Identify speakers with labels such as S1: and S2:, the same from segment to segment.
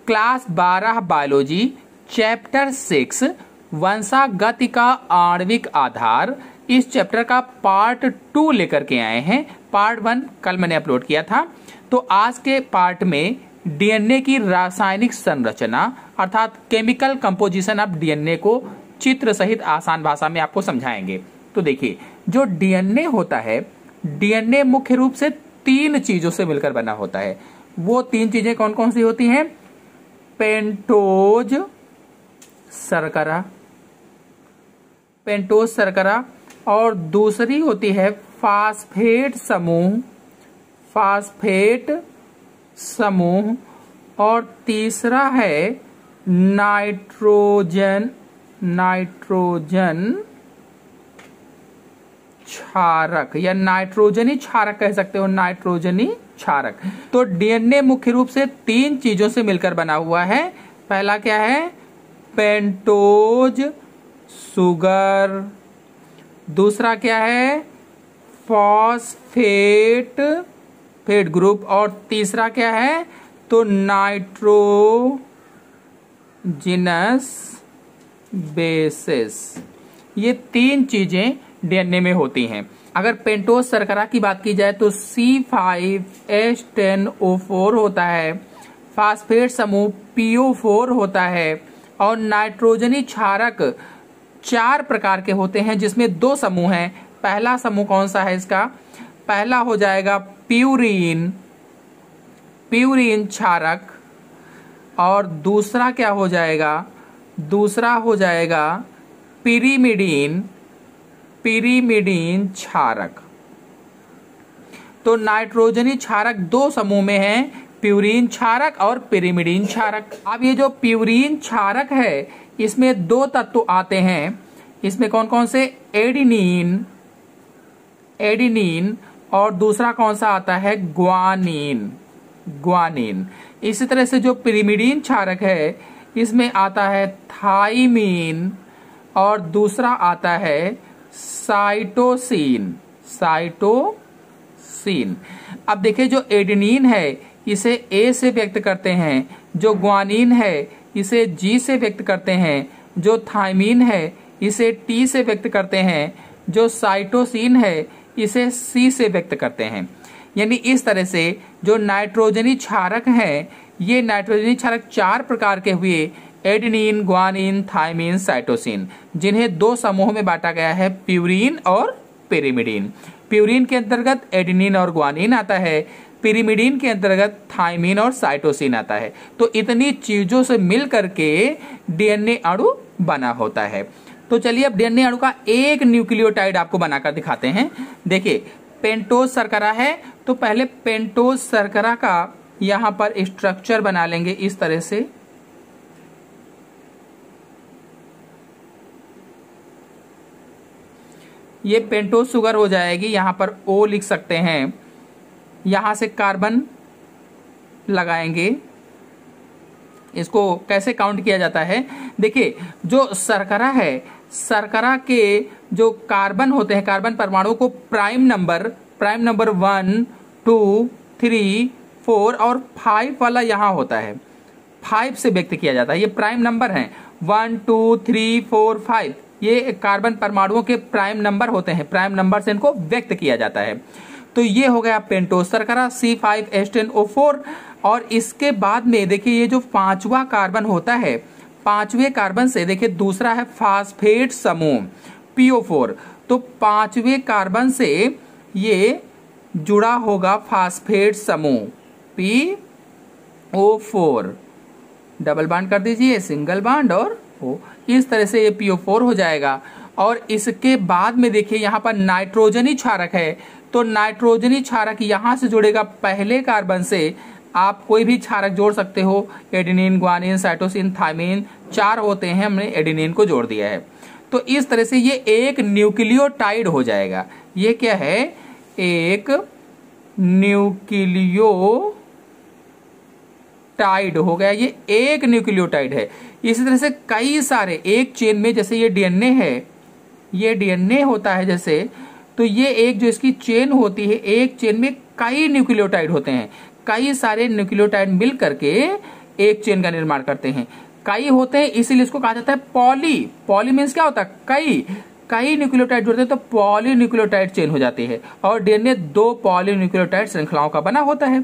S1: Class 12 biology chapter 6 वंशागति का आणविक आधार, इस चैप्टर का पार्ट 2 लेकर के आए हैं। पार्ट 1 कल मैंने अपलोड किया था। तो आज के पार्ट में डीएनए की रासायनिक संरचना अर्थात केमिकल कंपोजिशन ऑफ डीएनए को चित्र सहित आसान भाषा में आपको समझाएंगे। तो देखिए, जो डीएनए होता है, डीएनए मुख्य रूप से 3 चीजों से मिलकर बना होता है। वो 3 चीजें कौन कौन सी होती हैं? पेंटोज शर्करा, पेंटोज शर्करा, और दूसरी होती है फास्फेट समूह, फास्फेट समूह, और तीसरा है नाइट्रोजन, नाइट्रोजन क्षारक या नाइट्रोजनी क्षारक कह सकते हो, नाइट्रोजनी क्षारक। तो डीएनए मुख्य रूप से 3 चीजों से मिलकर बना हुआ है। पहला क्या है? पेंटोज सुगर, दूसरा क्या है? फॉस्फेट फेट ग्रुप, और तीसरा क्या है? तो नाइट्रोजिनस बेसिस। ये 3 चीजें डीएनए में होती हैं। अगर पेंटोज शर्करा की बात की जाए तो C5H10O4 होता है, फास्फेट समूह PO4 होता है, और नाइट्रोजनी क्षारक 4 प्रकार के होते हैं, जिसमें 2 समूह हैं। पहला समूह कौन सा है इसका? पहला हो जाएगा प्यूरीन, प्यूरीन क्षारक, और दूसरा क्या हो जाएगा? दूसरा हो जाएगा पिरिमिडीन, पिरिमिडीन क्षारक। तो नाइट्रोजनी क्षारक 2 समूह में है, प्यूरीन क्षारक और पिरिमिडीन क्षारक। अब ये जो प्यूरीन क्षारक है, इसमें 2 तत्व आते हैं। इसमें कौन कौन से? एडिनिन, एडिनिन, और दूसरा कौन सा आता है? Guanine, guanine. इसी तरह से जो पिरिमिडीन क्षारक है, इसमें आता है थाइमीन, और दूसरा आता है साइटोसिन, साइटोसिन। अब देखिए, जो एडेनिन है इसे ए से व्यक्त करते हैं, जो ग्वानिन है इसे जी से व्यक्त करते हैं, जो थाइमीन है इसे टी से व्यक्त करते हैं, जो साइटोसिन है इसे सी से व्यक्त करते हैं। यानी इस तरह से जो नाइट्रोजनी क्षारक हैं, ये नाइट्रोजनी क्षारक 4 प्रकार के हुए, एडेनिन, ग्वानिन, थाइमीन, साइटोसिन, जिन्हें 2 समूहों में बांटा गया है, प्यूरीन और पिरिमिडीन। प्यूरीन के अंतर्गत एडेनिन और ग्वानिन आता है, पिरिमिडीन के अंतर्गत थाइमीन और साइटोसिन आता है। तो इतनी चीजों से मिल करके डीएनए अणु बना होता है। तो चलिए अब डीएनए अणु का एक न्यूक्लियोटाइड आपको बनाकर दिखाते हैं। देखिए, पेंटोज शर्करा है, तो पहले पेंटोज शर्करा का यहां पर स्ट्रक्चर बना लेंगे इस तरह से। ये पेंटोज शुगर हो जाएगी, यहां पर O लिख सकते हैं। यहां से कार्बन लगाएंगे। इसको कैसे काउंट किया जाता है? देखिए, जो शर्करा है, शर्करा के जो कार्बन होते हैं, कार्बन परमाणु को प्राइम नंबर 1, 2, 3, 4 और 5 वाला यहां होता है, 5 से व्यक्त किया जाता है। ये प्राइम नंबर हैं, 1, 2, 3, 4, 5। ये कार्बन परमाणुओं के प्राइम नंबर होते हैं, प्राइम नंबर से इनको व्यक्त किया जाता है। तो ये हो गया पेंटोज शर्करा C5H10O4। और इसके बाद में देखिए, ये जो 5वां कार्बन होता है, 5वें कार्बन से देखिए दूसरा है फास्फेट समूह PO4। तो 5वें कार्बन से ये जुड़ा होगा फास्फेट समूह PO4। डबल बांड कर दीजिए, सिंगल बांड और O। इस तरह से ये PO4 हो जाएगा। और इसके बाद में देखिए, यहाँ पर नाइट्रोजनी क्षारक है, तो नाइट्रोजनी क्षारक यहां से जुड़ेगा पहले कार्बन से। आप कोई भी क्षारक जोड़ सकते हो, एडेनिन, ग्वानिन, साइटोसिन, थाइमीन, 4 होते हैं, हमने एडेनिन को जोड़ दिया है। तो इस तरह से ये एक न्यूक्लियोटाइड हो जाएगा। ये क्या है? एक न्यूक्लियोटाइड हो गया, ये एक न्यूक्लियोटाइड है। इसी तरह से कई सारे एक चेन में, जैसे ये डीएनए है, ये डीएनए होता है जैसे, तो ये एक जो इसकी चेन होती है, एक चेन में कई न्यूक्लियोटाइड होते हैं। कई सारे न्यूक्लियोटाइड मिल करके एक चेन का निर्माण करते हैं। कई होते हैं इसीलिए इसको कहा जाता है पॉली। पॉली मीन्स क्या होता है, कई न्यूक्लियोटाइड जुड़ते हैं तो पॉलीन्यूक्लियोटाइड चेन हो जाती है। और डीएनए 2 पॉलीन्यूक्लियोटाइड श्रृंखलाओं का बना होता है।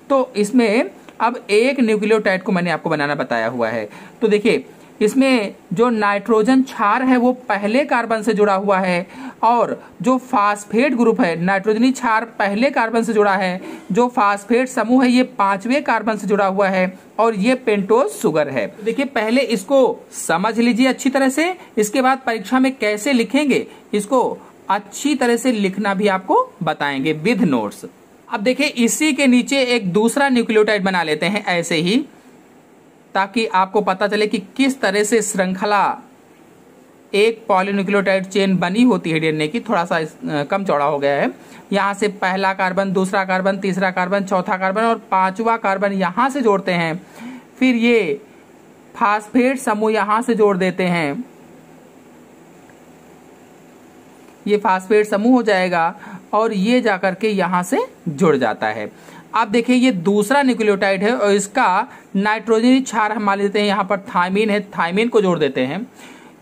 S1: तो इसमें अब एक न्यूक्लियोटाइड को मैंने आपको बनाना बताया हुआ है। तो देखिए इसमें जो नाइट्रोजन क्षार है वो पहले कार्बन से जुड़ा हुआ है, और जो फास्फेट ग्रुप है नाइट्रोजनी क्षार पहले कार्बन से जुड़ा है, जो फास्फेट समूह है ये 5वें कार्बन से जुड़ा हुआ है, और ये पेंटोज शुगर है। देखिए पहले इसको समझ लीजिए अच्छी तरह से, इसके बाद परीक्षा में कैसे लिखेंगे इसको अच्छी तरह से लिखना भी आपको बताएंगे विद नोट्स। अब देखिए इसी के नीचे एक दूसरा न्यूक्लियोटाइड बना लेते हैं ऐसे ही, ताकि आपको पता चले कि किस तरह से श्रृंखला एक पॉलीन्यूक्लियोटाइड चेन बनी होती है डीएनए की। थोड़ा सा कम चौड़ा हो गया है। यहाँ से पहला कार्बन, दूसरा कार्बन, तीसरा कार्बन, चौथा कार्बन और 5वां कार्बन यहाँ से जोड़ते हैं। फिर ये फास्फेट समूह यहाँ से जोड़ देते हैं, ये फास्फेट समूह हो जाएगा और ये जाकर के यहाँ से जुड़ जाता है। आप देखिए ये दूसरा न्यूक्लियोटाइड है और इसका नाइट्रोजनी क्षार हम मान लेते हैं, यहाँ पर थायमीन है, थायमीन को जोड़ देते हैं।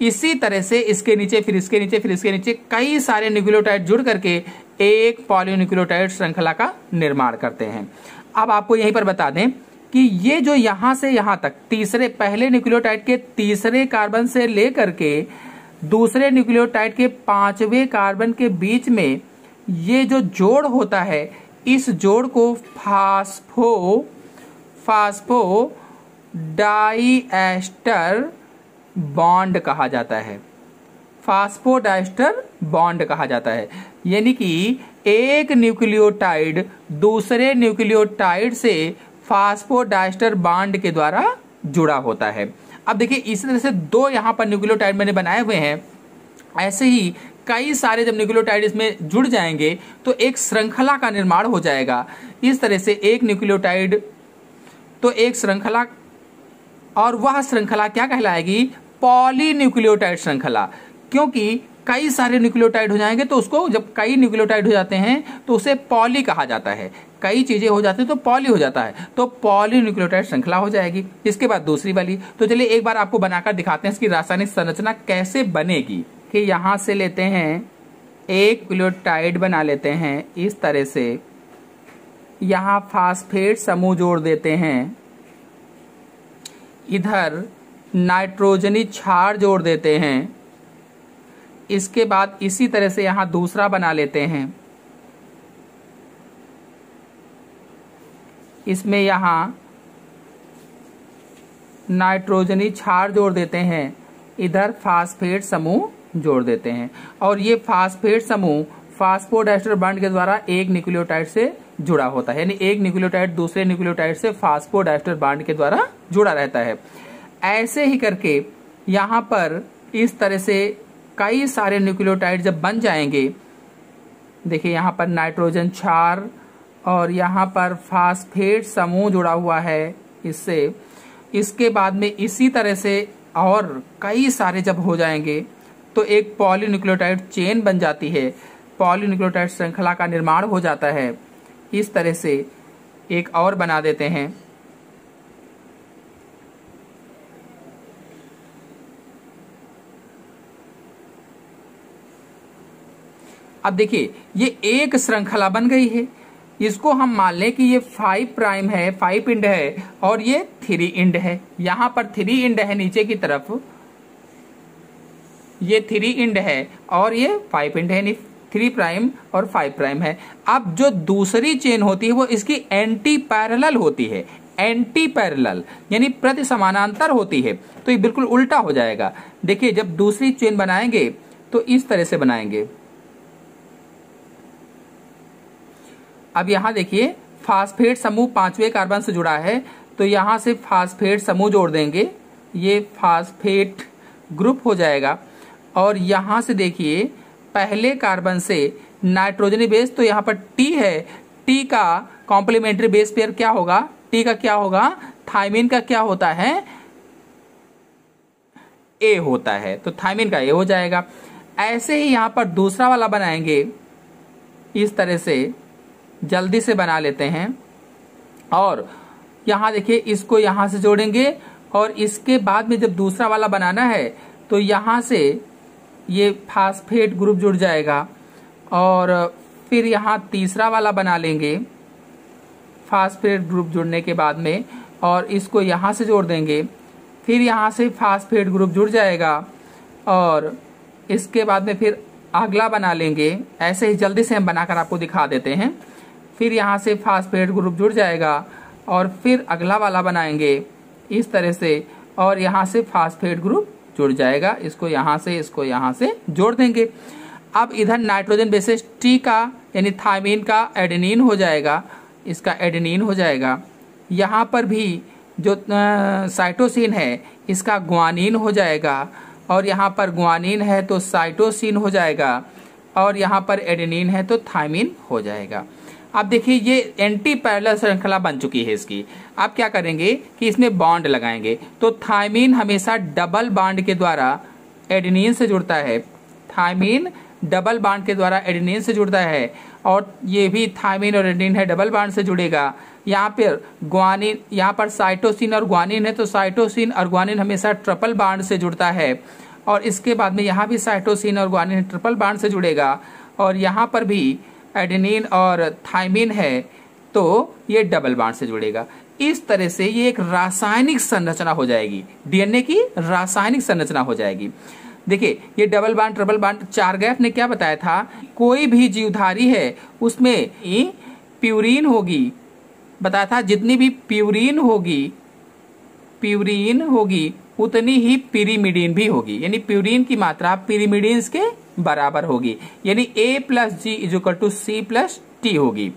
S1: इसी तरह से इसके नीचे, फिर इसके नीचे, फिर इसके नीचे कई सारे न्यूक्लियोटाइड जुड़ करके एक पॉलीन्यूक्लियोटाइड श्रृंखला का निर्माण करते हैं। अब आपको यहीं पर बता दें कि ये जो यहाँ से यहाँ तक पहले न्यूक्लियोटाइड के तीसरे कार्बन से लेकर के दूसरे न्यूक्लियोटाइड के 5वें कार्बन के बीच में ये जो जोड़ होता है, इस जोड़ को फास्फो डाइएस्टर बॉन्ड कहा जाता है। फास्फोडाइस्टर बॉन्ड कहा जाता है। यानी कि एक न्यूक्लियोटाइड दूसरे न्यूक्लियोटाइड से फास्फोडाइस्टर बॉन्ड के द्वारा जुड़ा होता है। अब देखिए इसी तरह से 2 यहाँ पर न्यूक्लियोटाइड मैंने बनाए हुए हैं। ऐसे ही कई सारे जब न्यूक्लियोटाइड इसमें जुड़ जाएंगे तो एक श्रृंखला का निर्माण हो जाएगा। इस तरह से एक न्यूक्लियोटाइड तो एक श्रृंखला, और वह श्रृंखला क्या कहलाएगी, पॉलीन्यूक्लियोटाइड श्रृंखला। क्योंकि कई सारे न्यूक्लियोटाइड हो जाएंगे तो उसको, जब कई न्यूक्लियोटाइड हो जाते हैं तो उसे पॉली कहा जाता है। कई चीजें हो जाती है तो पॉली हो जाता है, तो पॉलीन्यूक्लियोटाइड श्रृंखला हो जाएगी। इसके बाद दूसरी वाली, तो चलिए एक बार आपको बनाकर दिखाते हैं इसकी रासायनिक संरचना कैसे बनेगी। कि यहां से लेते हैं एक न्यूक्लियोटाइड बना लेते हैं इस तरह से, यहां फास्फेट समूह जोड़ देते हैं, इधर नाइट्रोजनी क्षार जोड़ देते हैं। इसके बाद इसी तरह से यहां दूसरा बना लेते हैं, इसमें यहां नाइट्रोजनी क्षार जोड़ देते हैं, इधर फास्फेट समूह जोड़ देते हैं। और ये फास्फेट समूह फास्फोडाइस्टर बॉन्ड के द्वारा एक न्यूक्लियोटाइड से जुड़ा होता है। यानी एक न्यूक्लियोटाइड दूसरे न्यूक्लियोटाइड से फास्फोडाइस्टर बॉन्ड के द्वारा जुड़ा रहता है। ऐसे ही करके यहाँ पर इस तरह से कई सारे न्यूक्लियोटाइड जब बन जाएंगे, देखिए यहाँ पर नाइट्रोजन क्षार और यहाँ पर फास्फेट समूह जुड़ा हुआ है इससे। इसके बाद में इसी तरह से और कई सारे जब हो जाएंगे तो एक पॉलीन्यूक्लियोटाइड चेन बन जाती है, पॉलीन्यूक्लियोटाइड श्रृंखला का निर्माण हो जाता है। इस तरह से एक और बना देते हैं। अब देखिए ये एक श्रृंखला बन गई है। इसको हम मान लें कि ये 5 प्राइम है, 5 इंड है और ये 3 इंड है। यहां पर 3 इंड है नीचे की तरफ, ये 3 इंड है और ये 5 इंड है, यानी 3 प्राइम और 5 प्राइम है। अब जो दूसरी चेन होती है वो इसकी एंटी पैरेलल होती है। एंटी पैरेलल यानी प्रति समानांतर होती है, तो ये बिल्कुल उल्टा हो जाएगा। देखिए जब दूसरी चेन बनाएंगे तो इस तरह से बनाएंगे। अब यहां देखिए फास्फेट समूह 5वें कार्बन से जुड़ा है, तो यहां से फास्फेट समूह जोड़ देंगे, ये फास्फेट ग्रुप हो जाएगा। और यहां से देखिए पहले कार्बन से नाइट्रोजनी बेस, तो यहां पर टी है, टी का कॉम्प्लीमेंट्री बेस पेयर क्या होगा, टी का क्या होगा, थायमीन का क्या होता है, ए होता है, तो थायमीन का ए हो जाएगा। ऐसे ही यहां पर दूसरा वाला बनाएंगे, इस तरह से जल्दी से बना लेते हैं। और यहाँ देखिए इसको यहाँ से जोड़ेंगे और इसके बाद में जब दूसरा वाला बनाना है तो यहाँ से ये फास्फेट ग्रुप जुड़ जाएगा और फिर यहाँ तीसरा वाला बना लेंगे फास्फेट ग्रुप जुड़ने के बाद में, और इसको यहाँ से जोड़ देंगे। फिर यहाँ से फास्फेट ग्रुप जुड़ जाएगा और इसके बाद में फिर अगला बना लेंगे। ऐसे ही जल्दी से हम बनाकर आपको दिखा देते हैं। फिर यहाँ से फास्फेट ग्रुप जुड़ जाएगा और फिर अगला वाला बनाएंगे इस तरह से, और यहाँ से फास्फेट ग्रुप जुड़ जाएगा। इसको यहाँ से जोड़ देंगे। अब इधर नाइट्रोजन बेसिस टी का यानी थायमीन का एडेनिन हो जाएगा, इसका एडेनिन हो जाएगा। यहाँ पर भी जो साइटोसिन है इसका ग्वानिन हो जाएगा, और यहाँ पर ग्वानिन है तो साइटोसिन हो जाएगा, और यहाँ पर एडेनिन है तो थायमीन हो जाएगा। अब देखिए ये एंटी पैरेलल श्रृंखला बन चुकी है इसकी। अब क्या करेंगे कि इसमें बॉन्ड लगाएंगे। तो थायमीन हमेशा डबल बॉन्ड के द्वारा एडेनिन से जुड़ता है, थायमीन डबल बॉन्ड के द्वारा एडेनिन से जुड़ता है, और ये भी थायमीन और एडेनिन है डबल बॉन्ड से जुड़ेगा। यहाँ पर ग्वानिन, यहाँ पर साइटोसिन और ग्वानिन है तो साइटोसिन और ग्वानिन हमेशा ट्रिपल बॉन्ड से जुड़ता है, और इसके बाद में यहाँ भी साइटोसिन और ग्वानिन ट्रिपल बॉन्ड से जुड़ेगा, और यहाँ पर भी एडेनिन और थायमीन है तो ये डबल बॉन्ड से जुड़ेगा। इस तरह से ये एक रासायनिक संरचना हो जाएगी, डीएनए की रासायनिक संरचना हो जाएगी। देखिए ये डबल बॉन्ड ट्रिपल बॉन्ड चारगैफ ने क्या बताया था, कोई भी जीवधारी है उसमें प्यूरीन होगी, बताया था जितनी भी प्यूरीन होगी उतनी ही पिरीमिडीन भी होगी, यानी प्यूरीन की मात्रा पिरीमिडीन्स के बराबर होगी, यानी A+G=C+T होगी।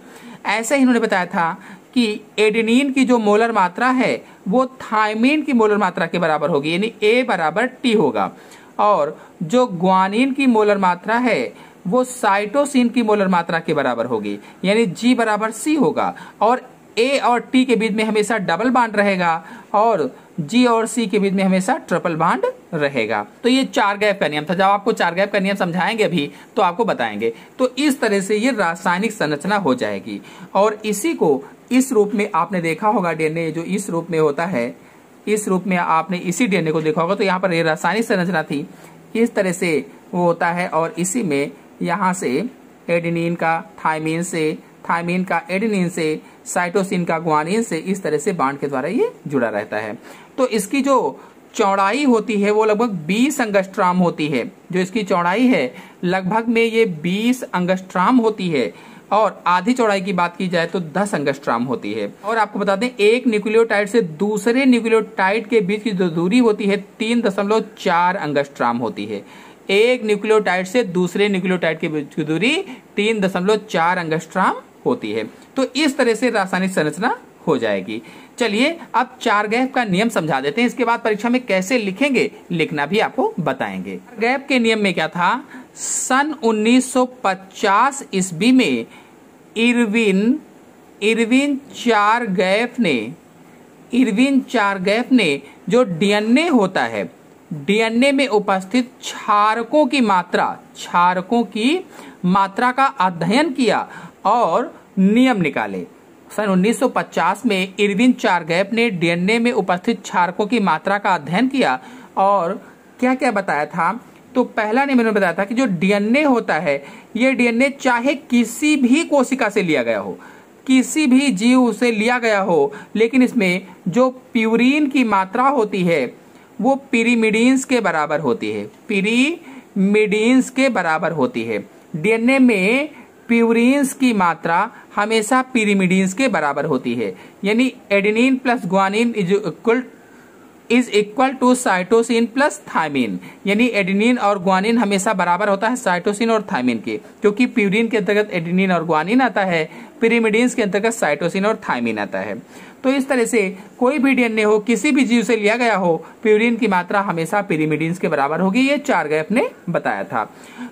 S1: ऐसे ही इन्होंने बताया था कि एडेनिन की जो मोलर मात्रा है वो थायमीन की मोलर मात्रा के बराबर होगी, यानी A=T होगा, और जो ग्वानिन की मोलर मात्रा है वो साइटोसिन की मोलर मात्रा के बराबर होगी, यानी G=C होगा, और A और T के बीच में हमेशा डबल बॉन्ड रहेगा और G और C के बीच में हमेशा ट्रिपल बॉन्ड रहेगा। तो ये चारगैफ का नियम था। जब आपको चारगैफ का नियम समझाएंगे अभी तो आपको बताएंगे। तो इस तरह से ये रासायनिक संरचना हो जाएगी, और इसी को इस रूप में आपने देखा होगा। डीएनए जो इस रूप में होता है, इस रूप में आपने इसी डीएनए को देखा होगा। तो यहाँ पर ये रासायनिक संरचना थी, इस तरह से वो होता है, और इसी में यहाँ से एडेनिन का थायमीन से, थायमीन का एडेनिन से, साइटोसिन का ग्वानिन से, इस तरह से बॉन्ड के द्वारा ये जुड़ा रहता है। तो इसकी जो चौड़ाई होती है वो लगभग 20 एंगस्ट्रॉम होती है। जो इसकी चौड़ाई है लगभग में ये 20 एंगस्ट्रॉम होती है, और आधी चौड़ाई की बात की जाए तो 10 एंगस्ट्रॉम होती है। और आपको बता दें एक न्यूक्लियोटाइड से दूसरे न्यूक्लियोटाइड के बीच की जो दूरी होती है 3.4 एंगस्ट्रॉम होती है। एक न्यूक्लियोटाइड से दूसरे न्यूक्लियोटाइड के बीच की दूरी 3.4 एंगस्ट्रॉम होती है। तो इस तरह से रासायनिक संरचना हो जाएगी। चलिए अब चारगैफ का नियम समझा देते हैं, इसके बाद परीक्षा में कैसे लिखेंगे लिखना भी आपको बताएंगे। चारगैफ के नियम में क्या था, सन 1950 ईस्वी में इरविन चारगैफ ने जो डीएनए होता है, डीएनए में उपस्थित क्षारकों की मात्रा का अध्ययन किया और नियम निकाले। सन 1950 में इरविन चारगैफ ने डीएनए में उपस्थित क्षारकों की मात्रा का अध्ययन किया और क्या क्या बताया था। तो पहला नियम मैंने बताया था कि जो डीएनए होता है, ये डीएनए चाहे किसी भी कोशिका से लिया गया हो, किसी भी जीव से लिया गया हो, लेकिन इसमें जो प्यूरीन की मात्रा होती है वो पिरीमिडीन्स के बराबर होती है, पिरीमिडीन्स के बराबर होती है। डीएनए में प्यूरीन्स की मात्रा हमेशा पिरीमिडीन्स के बराबर होती है, यानी adenine plus guanine is equal to cytosine plus thymine, यानी एडेनिन और ग्वानिन हमेशा बराबर होता है साइटोसिन और थायमीन के, क्योंकि प्यूरीन के अंतर्गत एडेनिन और ग्वानिन आता है, पिरीमिडीन्स के अंतर्गत साइटोसिन और थायमीन आता है। तो इस तरह से कोई भी डीएनए हो, किसी भी जीव से लिया गया हो, प्यूरीन की मात्रा हमेशा पिरीमिडीन्स के बराबर होगी, ये चारगैफ ने बताया था।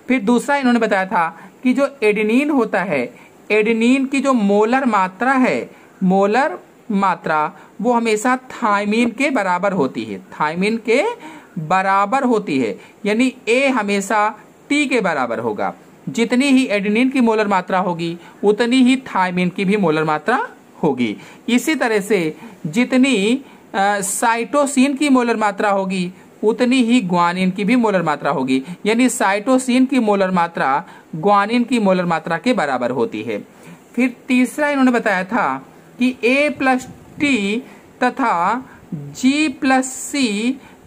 S1: फिर दूसरा इन्होंने बताया था कि जो एडेनिन होता है, एडेनिन की जो मोलर मात्रा है, मोलर मात्रा वो हमेशा थायमीन के बराबर होती है, थायमीन के बराबर होती है, यानी A हमेशा T के बराबर होगा। जितनी ही एडेनिन की मोलर मात्रा होगी उतनी ही थायमीन की भी मोलर मात्रा होगी। इसी तरह से जितनी साइटोसिन की मोलर मात्रा होगी उतनी ही ग्वानिन की भी मोलर मात्रा होगी, यानी साइटोसिन की मोलर मात्रा ग्वानिन की मोलर मात्रा के बराबर होती है। फिर तीसरा इन्होंने बताया था कि A+T तथा G+C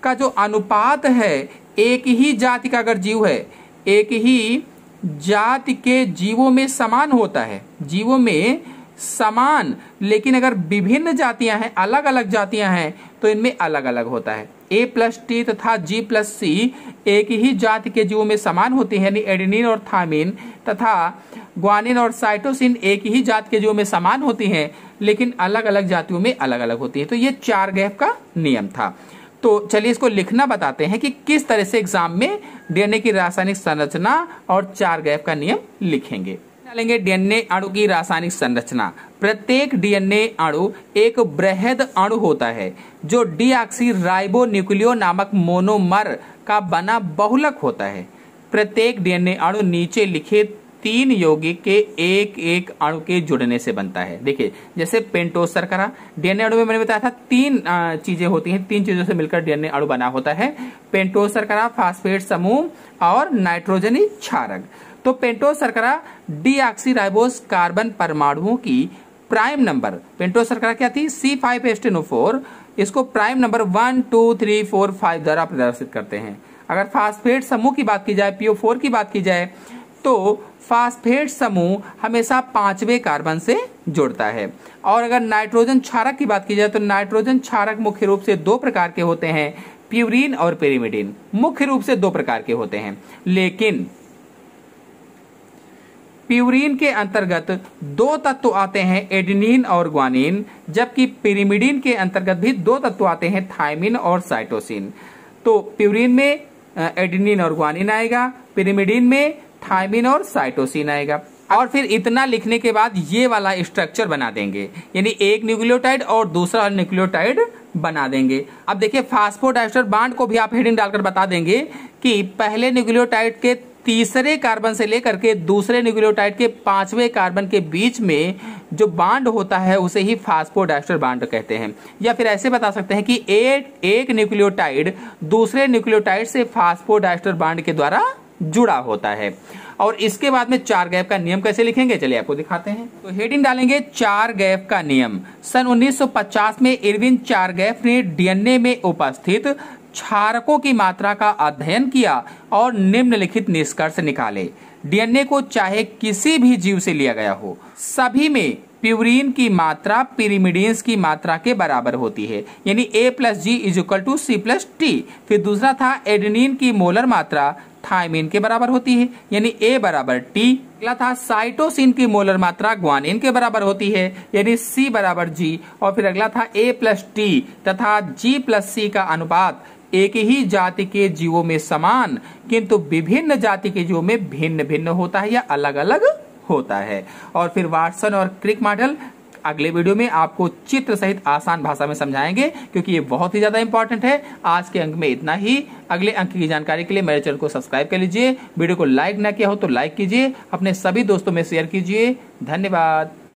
S1: का जो अनुपात है, एक ही जाति का अगर जीव है, एक ही जाति के जीवों में समान होता है, जीवों में समान, लेकिन अगर विभिन्न जातियां हैं, अलग अलग जातियां हैं, तो इनमें अलग अलग होता है। A+T तथा G+C एक ही जाति के जीवों में समान होती है, यानी एडेनिन और थायमिन तथा ग्वानिन और साइटोसिन एक ही जाति के जीवों में समान होती हैं, लेकिन अलग अलग जातियों में अलग अलग होती है। तो ये 4 गैप का नियम था। तो चलिए इसको लिखना बताते हैं कि किस तरह से एग्जाम में डीएनए की रासायनिक संरचना और 4 गैप का नियम लिखेंगे। डालेंगे डीएनए अणु की रासायनिक संरचना। प्रत्येक डीएनए अणु एक बृहद अणु होता है जो डीऑक्सीराइबोन्यूक्लियो नामक मोनोमर का बना बहुलक होता है। प्रत्येक डीएनए अणु नीचे लिखे 3 यौगिक के एक एक अणु के जुड़ने से बनता है। देखिए जैसे पेंटोज शर्करा, डीएनए अणु में मैंने बताया था 3 चीजें होती हैं, 3 चीजों से मिलकर डीएनए अणु बना होता है। पेंटोज शर्करा, फास्फेट समूह और नाइट्रोजनी क्षारक। तो पेंटोज शर्करा डीऑक्सीराइबोस कार्बन परमाणुओं की प्राइम नंबर, पेंटोज शर्करा क्या थी C5H10O4, इसको प्राइम नंबर 1 2 3 4 5 द्वारा प्रदर्शित करते हैं। अगर फास्फेट समूह की बात की जाए, PO4 की बात की जाए, तो फास्फेट समूह हमेशा 5वें कार्बन से जुड़ता है। और अगर नाइट्रोजन क्षारक की बात की जाए तो नाइट्रोजन क्षारक मुख्य रूप से 2 प्रकार के होते हैं, प्यूरीन और पिरिमिडिन। मुख्य रूप से 2 प्रकार के होते हैं, लेकिन प्यूरीन के अंतर्गत 2 तत्व आते हैं, एडेनिन और ग्वानिन, जबकि पिरिमिडिन के अंतर्गत भी 2 तत्व आते हैं, थायमिन और साइटोसिन। तो प्यूरीन में एडेनिन और ग्वानिन आएगा, पिरिमिडिन में थायमिन और साइटोसिन आएगा। और फिर इतना लिखने के बाद ये वाला स्ट्रक्चर बना देंगे, यानी एक न्यूक्लियोटाइड और दूसरा न्यूक्लियोटाइड बना देंगे। अब देखिए फास्फोडाइस्टर बांड को भी आप हेडिंग डालकर बता देंगे कि पहले न्यूक्लियोटाइड के तीसरे कार्बन से लेकर के दूसरे न्यूक्लियोटाइड के 5वें कार्बन के बीच में जो बांड होता है उसे ही फास्फोडाइस्टर बांड कहते हैं। या फिर ऐसे बता सकते हैं कि एक न्यूक्लियोटाइड दूसरे न्यूक्लियोटाइड से फास्फोडाइस्टर बांड के द्वारा जुड़ा होता है। और इसके बाद में 4 गैप का नियम कैसे लिखेंगे, चलिए आपको दिखाते हैं। तो हेडिंग डालेंगे 4 गैप का नियम। सन 1950 में इरविन 4 गैप ने डीएनए में उपस्थित क्षारकों की मात्रा का अध्ययन किया और निम्नलिखित निष्कर्ष निकाले। डीएनए को चाहे किसी भी जीव से लिया गया हो, सभी में प्यूरीन की मात्रा पिरिमिडिन्स की मात्रा के बराबर होती है, यानी A+G=C+T। फिर दूसरा था एडेनिन की मोलर मात्रा थायमिन के बराबर होती है, यानी A=T। अगला था साइटोसिन की मोलर मात्रा ग्वानिन के बराबर होती है, यानी C=G। और फिर अगला था A+T तथा G+C का अनुपात एक ही जाति के जीवों में समान किंतु विभिन्न जाति के जीवों में भिन्न भिन्न होता है या अलग अलग होता है। और फिर वाटसन और क्रिक मॉडल अगले वीडियो में आपको चित्र सहित आसान भाषा में समझाएंगे, क्योंकि ये बहुत ही ज्यादा इंपॉर्टेंट है। आज के अंक में इतना ही। अगले अंक की जानकारी के लिए मेरे चैनल को सब्सक्राइब कर लीजिए। वीडियो को लाइक ना किया हो तो लाइक कीजिए, अपने सभी दोस्तों में शेयर कीजिए। धन्यवाद।